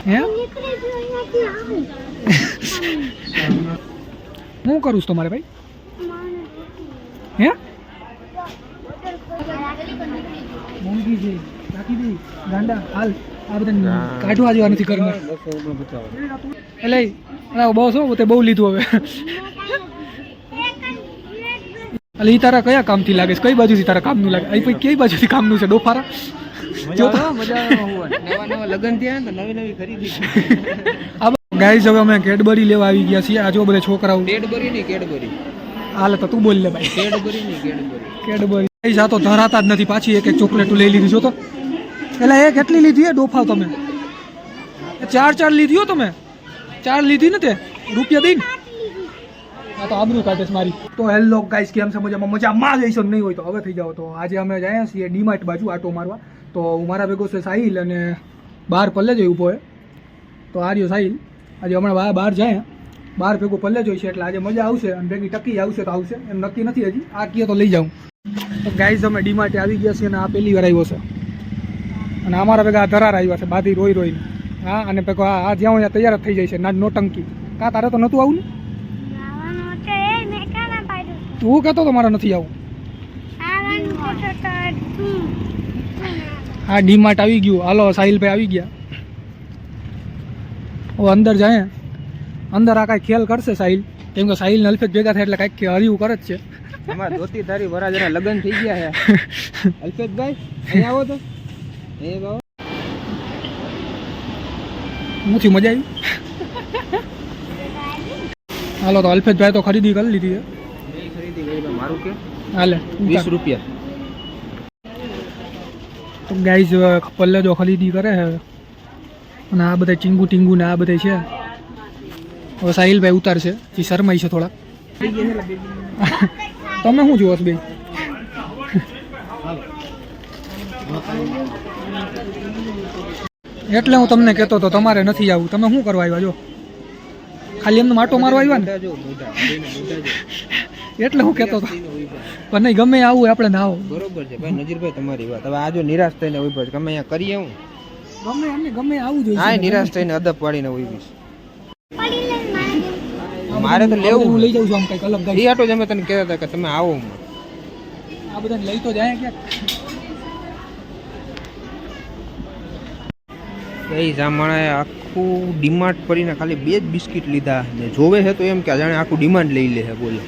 હે હું કરું છું તમારે ભાઈ હે મોંઘી છે રાખી દે ગાંડા હાલ આ બધા કાઢવા જેવા નથી ઘરમાં એટલે બસ હો તે બહુ લીધું હવે એટલે ઈ તારા કયા કામથી લાગે છે કઈ બાજુથી તારા કામનું લાગે અહીં કઈ બાજુથી કામનું છે ડોફારા ગાઈસ હવે અમે કેડબરી લેવા આવી ગયા છીએ આ જો બધા છોકરાઓ કેડબરી હાલ તો તું બોલ લે ભાઈ કેડબરી ગાઈસ આ તો ધરાતા જ નથી પાછી એક ચોકલેટ લઈ લીધી જો તો એટલે એ કેટલી લીધી હે ડોફાવ તમે ચાર લીધી હો તમે 4 લીધી ને તે રૂપિયા દઈને આ તો આબરૂ કાઢે છે મારી તો હેલો ગાઈસ કેમ છે મજામાં જઈશો નહીં હોય તો હવે થઈ જાવ તો આજે અમે જાય છીએ ડીમાર્ટ બાજુ આટો મારવા તો મારા ભેગો છે સાહિલ અને બહાર પલ્લે જ ઊભો હે તો આર્યો સાહિલ આજે હમણાં બહાર જાય બહાર ભેગો પલ્લે જોઈશે એટલે આજે મજા આવશે અને ભેગી ટકી આવશે તો આવશે એમ નક્કી નથી હજી આ કીએ તો લઈ જાઉં તો ગાઈસ અમે ડીમાર્ટે આવી ગયા છીએ અને આ પહેલી વાર આવ્યો છે અને અમારા ભેગા આ ધરાર આવ્યા છે બાધી રોઈને હા અને ભેગો આ જ્યાં અહીંયા તૈયાર જ થઈ જાય છે ના નોટંકી કાં તારે તો નહોતું આવું ને તું કહેતો તો મારે નથી આવું હા ડીમાર્ટ આવી ગયું હાલો સાહિલભાઈ આવી ગયા હવે અંદર જાય અંદર આ કાંઈ ખેલ કરશે સાહિલ કેમ કે સાહિલ ને અલ્ફેત ભેગા થાય એટલે કાંઈક હરિયું કરે જ છે અમારા ધોતી ધારી વરાજના લગ્ન થઈ ગયા છે અલ્ફેતભાઈ અહીં આવો તો એ બાબા નથી મજા આવી હાલો તો અલ્ફેતભાઈ તો ખરીદી કરી લીધી છે મારું કે હાલે 20 રૂપિયા તો ગાઈઝ પલ્લે જો ખરીદી કરે છે અને આ બધા ટીંગુ ને આ બધા છે હવે સાહિલભાઈ ઉતારશે જે શરમાઈ છે થોડા તમે શું જુઓ છો બે એટલે હું તમને કહેતો તો તમારે નથી આવવું તમે શું કરવા આવ્યા જો ખાલી એમને માટો મારવા આવ્યા ને એટલે હું કહેતો હતો પણ નહીં ગમે આવું આપણે ના આવો બરોબર છે ભાઈ નજીરભાઈ તમારી વાત હવે આ જો નિરાશ થઈને ઉભો છે ગમે અહીંયા કરીએ હું ગમે આવું જોઈએ હા નિરાશ થઈને અદબ પાડીને ઉભી મારે તો લેવું હું લઈ જાઉં છું આમ કંઈક અલગ એ આટો જ અમે તને કહેતા હતા કે તમે આવો આ બધાને લઈ તો જાય ક્યાંક એ જામણાએ આખું ડિમાન્ડ પડીને ખાલી 2 જ બિસ્કિટ લીધા ને જોવે છે તો એમ કે જાણે આખું ડિમાન્ડ લઈ લે છે બોલો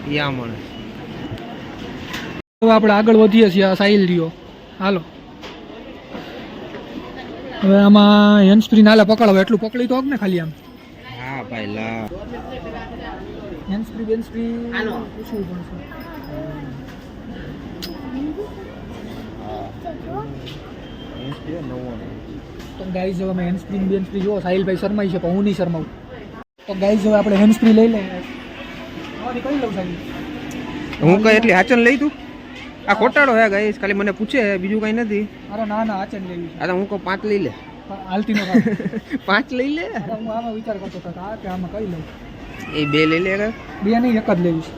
યા માણસ હવે આપણે આગળ વધીએ છીએ આ સાહિલ રહ્યો હાલો હવે આમાં હેન્ડ સ્પ્રી નાલે પકડો એટલું પકડી તો ને ખાલી આમ હા ભાઈ લા હેન્ડ સ્પ્રી પૂછવું પડશે તો ગાઈઝ હવે અમે હેન્ડ સ્પ્રી જુઓ સાહિલભાઈ શરમાઈ છે પણ હું નહીં શરમાવું તો ગાઈઝ હવે આપણે હેન્ડ સ્પ્રી લઈ લઈએ કઈ લઉં સાહિલ હું કઈ એટલી હાચન લઈ તું આ ખોટાડો હે ગાઈસ ખાલી મને પૂછે બીજું કઈ નથી અરે ના હાચન લેવી છે અરે હું કહું 5 લઈ લે હાલતી નો 5 લઈ લે હું આમાં વિચાર કરતો હતો કે આમાં કઈ લઉં એ 2 લઈ લે યાર 2 નહીં એક જ લેવી છે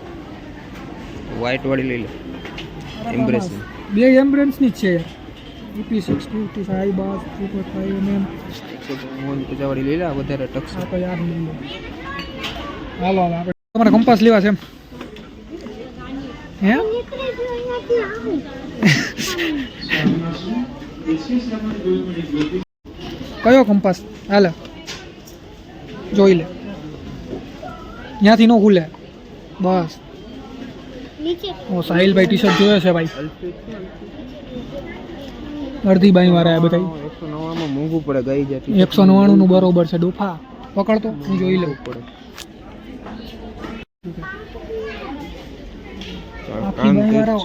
વ્હાઈટ વાળી લઈ લે એમ્બ્રેસ 2 એમ્બ્રેસ ની જ છે યાર EP60 સાઈ બાસ 3.5 mm 150 વાળી લઈ લે વધારે ટક્સ આ તો યાર લઈ લે હાલો આપણે તમારે કંપાસ લેવા છે એમ હે કયો કંપાસ હાલે જોઈ લે ત્યાંથી નો ખુલે બસ ઓ સાહિલભાઈ ટી શર્ટ જોયો છે ભાઈ અડધી બાઈ વાળા બધા 199 માં મોંઘું પડે ગઈ જતી 199 નું બરોબર છે ડોફા પકડતો હું જોઈ લઉં પડે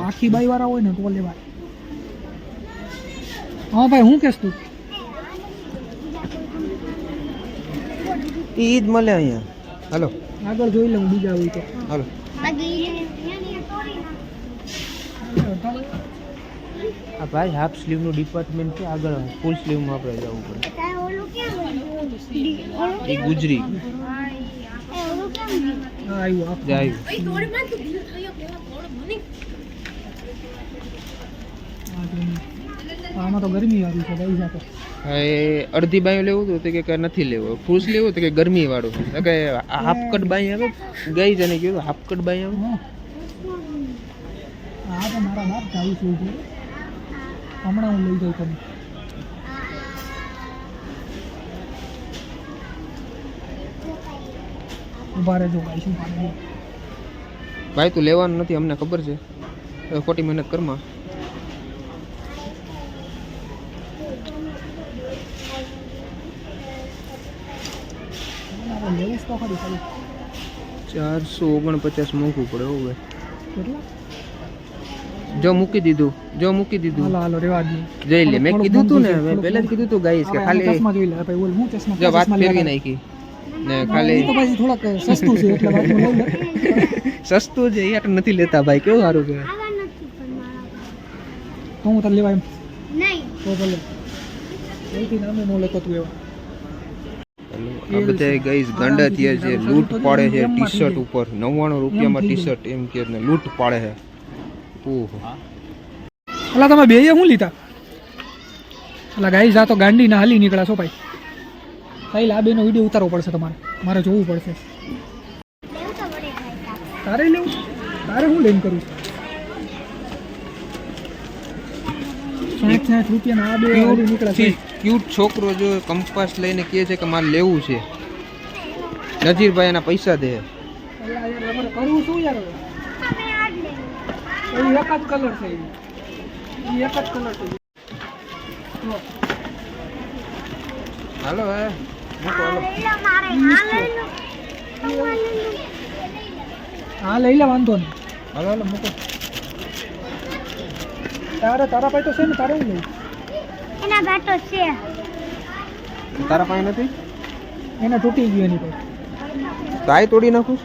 આખી બાઈ વાળા હોય ને તો લેવા હા ભાઈ હું કેસ તું ઈદ મળે અહીંયા હાલો આગળ જોઈ લઉં બીજા હોય તો હાલો આ ભાઈ હાફ સ્લીવ નું ડિપાર્ટમેન્ટ છે આગળ ફૂલ સ્લીવ માં આપણે જવું પડે એ ગુજરી આવ્યું જાય આમાં તો ગરમી વાળું છે ભાઈ સાથે. એ અડધી બાયું લેવું હતું તો કે નથી લેવું, ફ્રૂટ્સ લેવું તો કે ગરમી વાળું કે હાફ કટ બાઈ આવે ગઈ જ અને કીધું હાફ કટ બાઈ આવે. હા તો મારા બાપ ચાલુ છે હમણાં હું લઈ જાઉં તમે. ઉભા રહેજો ભાઈ શું પાણી. ભાઈ તું લેવાનું નથી અમને ખબર છે, હવે ખોટી મહેનત કરમાં. લેવું તો ખરી ખાલી 449 મોંઘું પડે હો ભાઈ. કેટલા? જો મૂકી દીધું, જો મૂકી દીધું. હાલો હાલો રેવા દે. જઈ લે, મેં કીધું તું ને, મેં પહેલા જ કીધું તું ગાઈસ કે ખાલી ચશ્મા જોઈ લે ભાઈ. બોલ હું ચશ્મા જો વાત ફેરવી નાખી ને ખાલી તો પછી થોડાક સસ્તું છે એટલે વાત લઉં ને. સસ્તું છે યાર, નથી લેતા ભાઈ, કેવું સારું છે. તો હું તને લેવા એમ નહીં તો ભલે એથી નામે નો લેતો તું એવા. આ બધા ગાઈસ ગાંડા થયા છે, લૂંટ પાડે છે ટી-શર્ટ ઉપર 99 રૂપિયામાં ટી-શર્ટ એમ કે ને લૂંટ પાડે છે. ઓહો અલા તમે બે શું લીધા? અલા ગાઈસ આ તો ગાંડી ના હાલી નીકળ્યા છો ભાઈ. સાહેલ આ બેનો વિડીયો ઉતારવો પડશે તમારે, મારે જોવું પડશે. લેવું તો પડે ભાઈ. તારે લેવું? તારે હું લઈને કરું? 60 રૂપિયા આ બે હાલી નીકળ્યા છે. ક્યુટ છોકરો જો કંપાસ લઈને કહે છે કે મારે લેવું છે. નજીરભાઈ એના પૈસા દે. અલા યાર અમારે કરવું શું યાર હવે? અમે આ જ લેવું. એ એક જ કલર છે, એ એક જ કલર છે. જો. હાલો હે મૂકો હાલો. લઈ લો મારે આ લઈ લો. આ લઈ લો. હા લઈ લે વાંધો નહીં. હાલો હાલો મૂકો. તારા પાસે તો છે ને, તારે હું લઈ. એના બેટો છે. તારા પાસે નથી? એને તૂટી ગયું એની પાસે. તાય તોડી નાખું.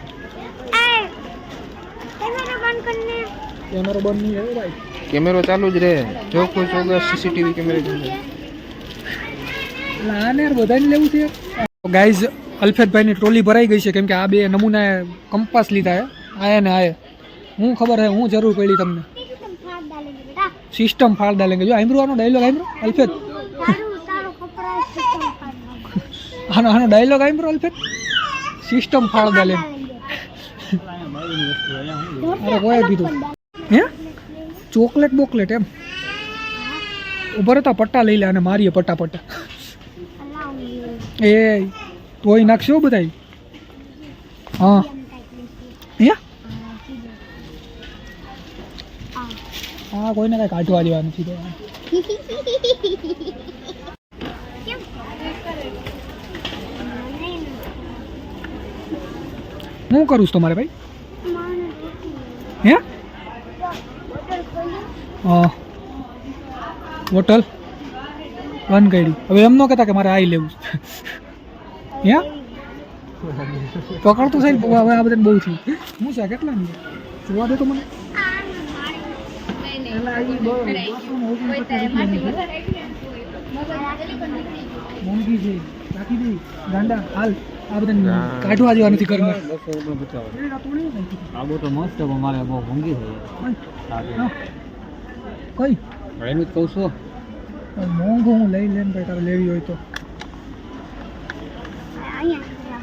એ કેમેરા બંધ કરને. કેમેરો બંધ નહીં હોય ભાઈ. કેમેરો ચાલુ જ રહે, જો કોઈ ચોગસ સીસીટીવી કેમેરા જોઈને. એટલે આને યાર બધાને લેવું છે. ગાઈઝ અલ્ફેદભાઈની ટ્રોલી ભરાઈ ગઈ છે કેમ કે આ બે નમૂના કંપાસ લીધા છે, આયા ને આયા. હું ખબર હે હું જરૂર પડી તમને. तुम फाड़ डालेंगे बेटा. સિસ્ટમ ફાળ ડાલેંગે. જો આઈમ્રો આનો ડાયલોગ આઈમ્રો અલ્ફેદ तारो कपड़ा सिस्टम फाड़ डालेंगे. આનો ડાયલોગ આઈમ્રો અલ્ફેદ સિસ્ટમ ફાળ ડાલેંગે. અરે કોઈ કીધું હે ચોકલેટ બોકલેટ એમ ઉભર હતા. પટ્ટા લઈ લે અને મારીએ પટ્ટા પટ્ટા. એ તોય નાખશો બધાય. હા હે હા કોઈને કાંઈ કાઢવા દેવા નથી દેવાનું. હું કરું છું તમારે ભાઈ? હે હા બોટલ બંધ કરી. હવે એમ ન કહેતા કે મારે આઈ લેવું છે. હે પકડતું સાહેબ હવે આ બધાને બહુ થયું. હું છે કેટલા નહીં જોવા દે તો મને. મોંઘી છે રાખી દે ગાંડા હાલ. આ બધાને કાઢવા જેવા નથી ઘરમાં. આબો તો મસ્ત અમારે બહુ મોંઘી થઈ કઈ એમ જ કહું છું. મોંઘું હું લઈ લેને ભાઈ તારે લેવી હોય તો.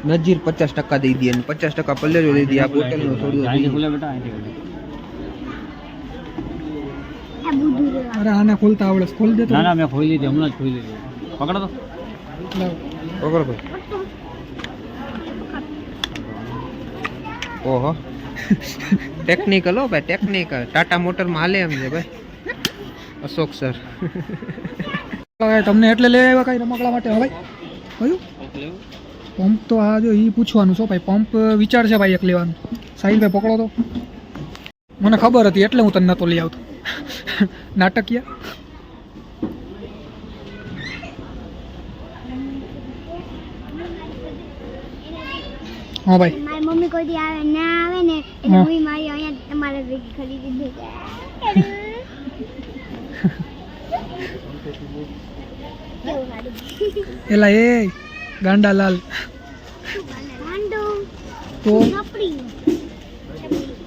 નજીર 50% દઈ દે અને 50% પલ્લેજો દઈ દે. આ બોટલનું થોડું અહીંથી ખુલે બેટા અહીંથી ખુલે. અરે આને ખોલતા આવડે છે. ખોલી દે તો. ના ના મેં ખોલી લીધી હમણાં જ ખોલી લીધી. પકડો તો. લાવ. પકડ ભાઈ. ઓહો ટેકનિકલ હો ભાઈ, ટેકનિકલ. ટાટા મોટરમાં હાલે એમ છે ભાઈ અશોક સર. હવે તમને એટલે લઈ આવ્યા કઈ રમકડા માટે? હવે કયું પંપ તો આ જો એ પૂછવાનું છો ભાઈ. પંપ વિચાર છે ભાઈ એક લેવાનું. સાહિલભાઈ પકડો તો. મને ખબર હતી એટલે હું તને નતો લઈ આવતો. નાટકીયા. હા ભાઈ મારી મમ્મી કોઈ દી આવે ના આવે ને એટલે હા. હું મારી અહીંયા તમારે ભેગી ખરીદી દે. કેવું સારું. એલા એ ગાંડાલાલ ગાંડો તો કપડી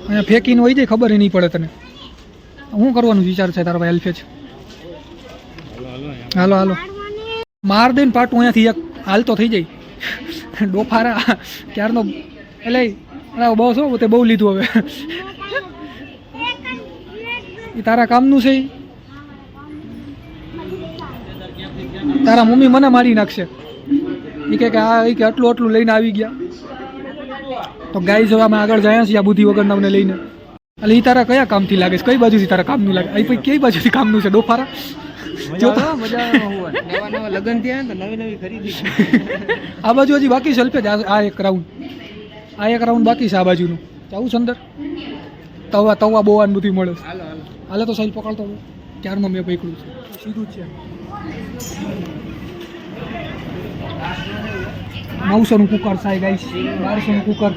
અહીંયા ફેંકીને હોય જાય ખબર નહીં પડે તને. શું કરવાનું વિચાર છે તારો ભાઈ અલ્ફેજ? હાલો હાલો માર દઈને પાટું અહીંયાથી એક હાલ તો થઈ જાય ડોફારા ક્યારનો એટલે બસ હો તે બહુ લીધું હવે એ તારા કામનું છે ઈ? તારા મમ્મી મને મારી નાખશે એ કે આ કે આટલું આટલું લઈને આવી ગયા તો ગાઈઝ હવે અમે આગળ જાય છીએ આ બુદ્ધિ વગરનાને લઈને એટલે એ તારા કયા કામથી લાગે છે કઈ બાજુથી તારા કામનું લાગે અહીં પછી કઈ બાજુથી કામનું છે ડોફારા જો તો નવા લગન થયા ને તો નવી ખરીદી આ બાજુ હજી બાકી છે અલ્પેજ આ એક રાઉન્ડ બાકી છે આ બાજુનું જાવું છે અંદર તવા બોવાનું બધું મળે છે હાલો હાલો હાલે તો સાઈલ પકડતો ક્યારનો મેં પકડ્યું છે સીધું જ છે 900 નું કુકર થાય ગાઈસ 1200 નું કુકર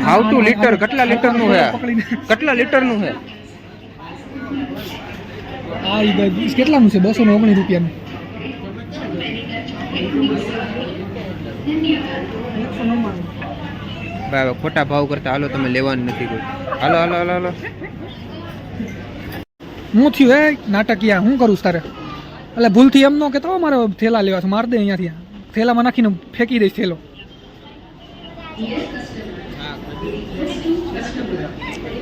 હાઉ ટુ લીટર કેટલા લીટર નું હે કેટલા લીટર નું હે આ ઈ કેટલાનું છે 219 રૂપિયાનું ભાઈ ખોટા ભાવ કરતા હાલો તમે લેવાનું નથી કોઈ હાલો હાલો હાલો હાલો હું થયું હે નાટકિયા હું કરું તારે એટલે ભૂલથી એમ ન કહેતો મારે થેલા લેવા છે માર દે અહીંયાથી થેલામાં નાખીને ફેંકી દઈશ થેલો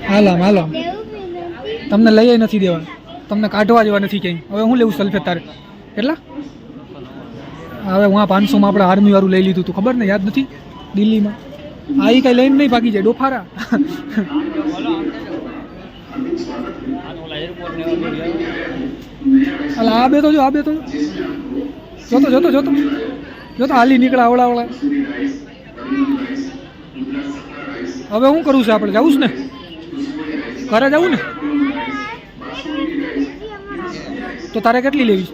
હાલો તમને લઈ નથી દેવા તમને કાઢવા જેવા નથી ક્યાંય હવે હું લેવું સલ્ફેટ તારે કેટલા હવે હું આ 500માં આપણે આર્મી વાળું લઈ લીધું તું ખબર ને યાદ નથી દિલ્હીમાં આ ઈ કઈ લઈને નહીં ભાગી જાય ડોફારા અલા આ બે તો જોતો હાલી નીકળે આવડા હવે શું કરવું છે આપણે જવું છે ને ઘરે જવું ને તો તારે કેટલી લેવી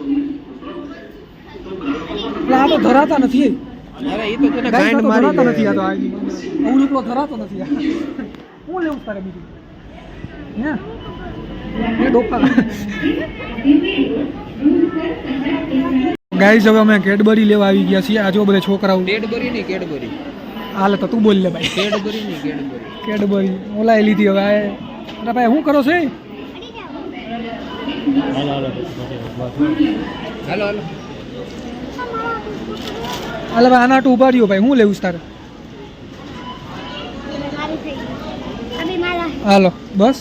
છે આ તો ધરાતા નથી અરે એ તો તને ગાઈસ, ગાંડ આ તો મારી ધરાતા દે. નથી આ તો અવળુકલો ધરાતો નથી આ હું લેવું તારે બીજું હે એ ડોપા ગાઈસ હવે અમે કેડબરી લેવા આવી ગયા છીએ આ જો બધા છોકરાઓ કેડબરી ની કેડબરી હાલે તો તું બોલ લે ભાઈ કેડબરી ની કેડબરી કેડબરી ઓલાએ લીધી હવે અરે ભાઈ શું કરો છો એ હાલો હાલો હાલો હાલો હાલે ભાઈ આના ટુ ઉભા રહ્યો ભાઈ હું લેવું છે તારે હાલો બસ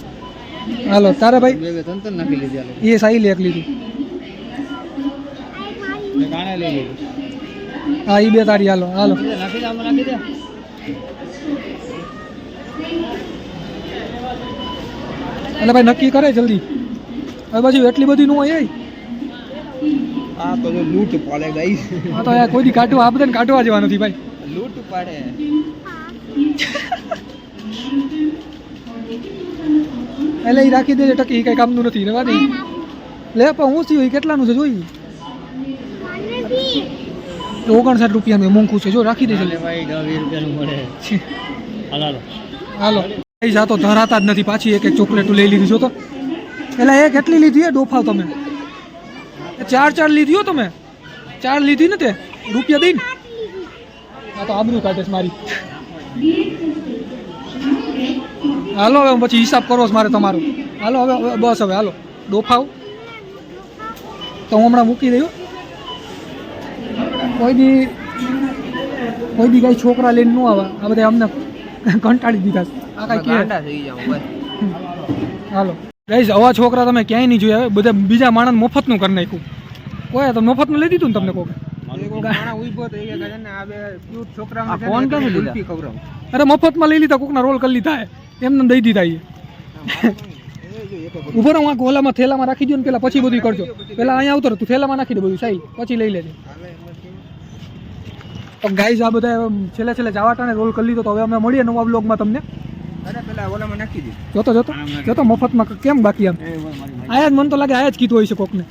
હાલો તારે ભાઈ બે બે ત્રણ ત્રણ નાખી લીધી હાલો એ સાઈ લે એક લીધું કાણે લઈ લીધું હા એ બે તારી હાલો હાલો નાખી દે આમાં નાખી દે એટલે ભાઈ નક્કી કરે જલ્દી હવે બાજુ એટલી બધી ન હોય એ આ તો જો લૂંટ પાડે ગાઈસ આ તો યાર કોઈ દી કાઢવા આ બધાને કાઢવા જેવા નથી ભાઈ લૂંટ પાડે એટલે એ રાખી દેજે ટકી કઈ કામનું નથી રેવા દે લે પણ હું થયું એ કેટલાનું છે જોઈ 59 રૂપિયાનું મોંઘું છે જો રાખી દેજે ભાઈ 10-20 રૂપિયાનું મળે હાલો હાલો હાલો એ જાતો ધરાતા જ નથી પાછી એક એક ચોકલેટ લઈ લીધી જો તો એટલે એ કેટલી લીધી હે ડોફાવ તમે ચાર લીધી હો તમે 4 લીધી ને તે રૂપિયા દઈને આ તો આબરૂ કાઢે છે મારી હાલો હવે પછી હિસાબ કરવો છે મારે તમારો હાલો હવે બસ હવે હાલો ડોફાવ તો હું હમણાં મૂકી દઉં કોઈ દી કઈ છોકરા લઈને ન આવે આ બધા અમને કંટાળી દીધા છે. આ કાંઈ કહે ગાંડા થઈ જાવ બસ હાલો ગાઈઝ આવા છોકરા તમે ક્યાંય નહીં જોયા હવે બધા બીજા માણસ મફતનું કરી નાખ્યું કોઈ તો મફતનું લઈ દીધું ને તમને કોઈ માણા ઉઈભો તો એ કે ને આ બે ક્યુટ છોકરાઓને આ છે ને ફોન એટલે ક્યાંથી લીધા? ગુલ્ફી ખવડાવું. અરે મફતમાં લઈ લીધા કોકના રોલ કરી લીધા એમને દઈ દીધા એ એ જો એક એક ઉભો રહો આ ગોલામાં થેલામાં રાખી દો ને પેલા પછી બધું કરજો પેલા અહીંયા આવતો રહે તું થેલામાં નાખી દે બધું સાઈ પછી લઈ લેજે તો ગાઈઝ આ બધા છેલ્લે જવા ટાણે રોલ કરી લીધો તો હવે અમે મળીએ નવા બ્લોગમાં તમને અરે પેલા ઓલામાં નાખી દીધું જોતો મફતમાં કેમ બાકી આમ આયા જ મને તો લાગે આયા જ કીધું હોય છે કોકને